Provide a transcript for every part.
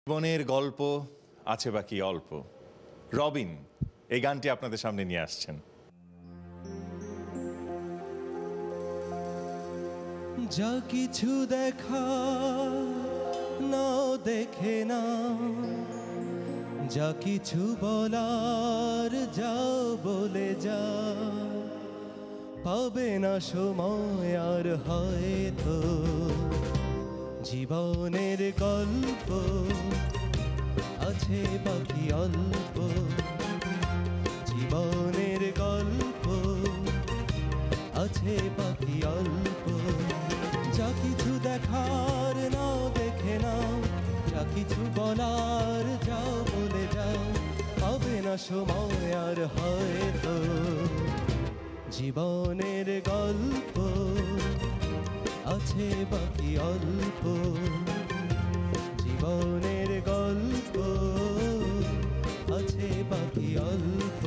জীবনের গল্প আছে বাকি অল্প। রবিন এই গানটি আপনাদের সামনে নিয়ে আসছেন। যা কিছু দেখা নাও দেখে না, যা কিছু বলার যাও বলে যা, পাবে না সময় আর হয়তো জীবনের গল্প আছে বাকি অল্প। জীবনের গল্প আছে বাকি অল্প। যা কিছু দেখার নাও দেখে নাও, যা কিছু বলার যাও বলে যাও, হবে না সময় আর হয়তো জীবনের গল্প আছে বাকি অল্প। জীবনের গল্প আছে বাকি অল্প।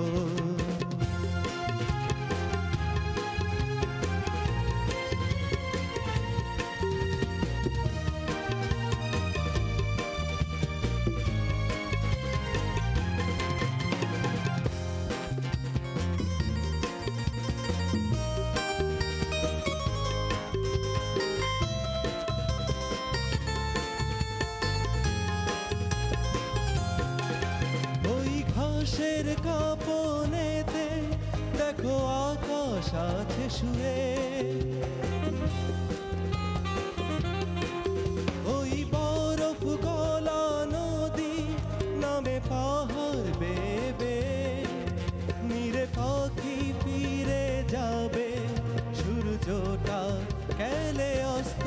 ঘাসের কাঁপনেতে দেখো আকাশ আছে শুয়ে, ওই বরফ গলা নদী নামে পাহাড় বেবে, নিরে পাখি ফিরে যাবে সূর্যটা কেলে অস্ত।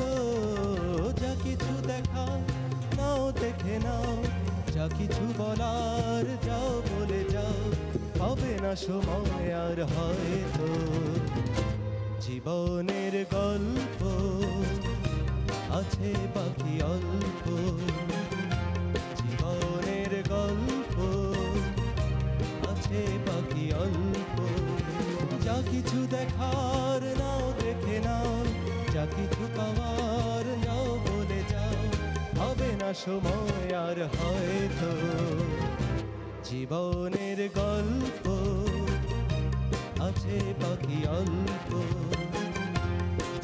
যা কিছু দেখা নাও দেখে নাও, যা কিছু বলার যাও বলে যাও, হবে না সময় আর হয়তো জীবনের গল্প আছে বাকি অল্প। জীবনের গল্প আছে বাকি অল্প। যা কিছু দেখার নাও দেখে নাও, যা কিছু পাওয়ার নাও বলে যাও, হবে না সময় আর হয়তো জীবনের গল্প আছে বাকি অল্প।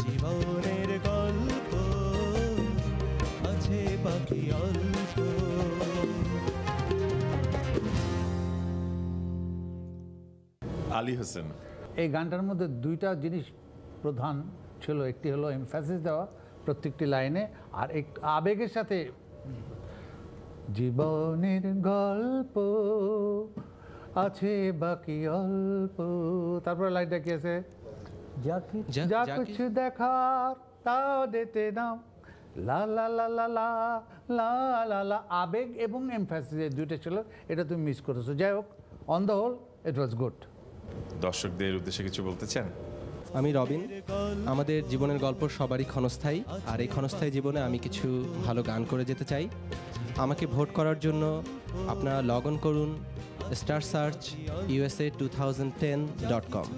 জীবনের গল্প আছে বাকি অল্প। আলী হোসেন, এই গানটার মধ্যে দুইটা জিনিস প্রধান ছিল, একটি হলো এমফ্যাসিস দেওয়া প্রত্যেকটি লাইনে, আর একটু আবেগের সাথে জীবনের গল্প আছে বাকি অল্প। তারপরে লাইনটা কি আছে, যা কিছু দেখার তাও দেখতে নাও, লা লা লা লা লা লা লা লা। আবেগ এবং এমফ্যাসিস দুইটা ছিল, এটা তুমি মিস করেছো। যাই হোক, on the whole it was good. দর্শকদের উদ্দেশ্যে কিছু বলতে চান? আমি রবিন। আমাদের জীবনের গল্প সবারই ক্ষণস্থায়ী, আর এই ক্ষণস্থায়ী জীবনে আমি কিছু ভালো গান করে যেতে চাই। আমাকে ভোট করার জন্য আপনারা লগ অন করুন starsearch USA2010.com।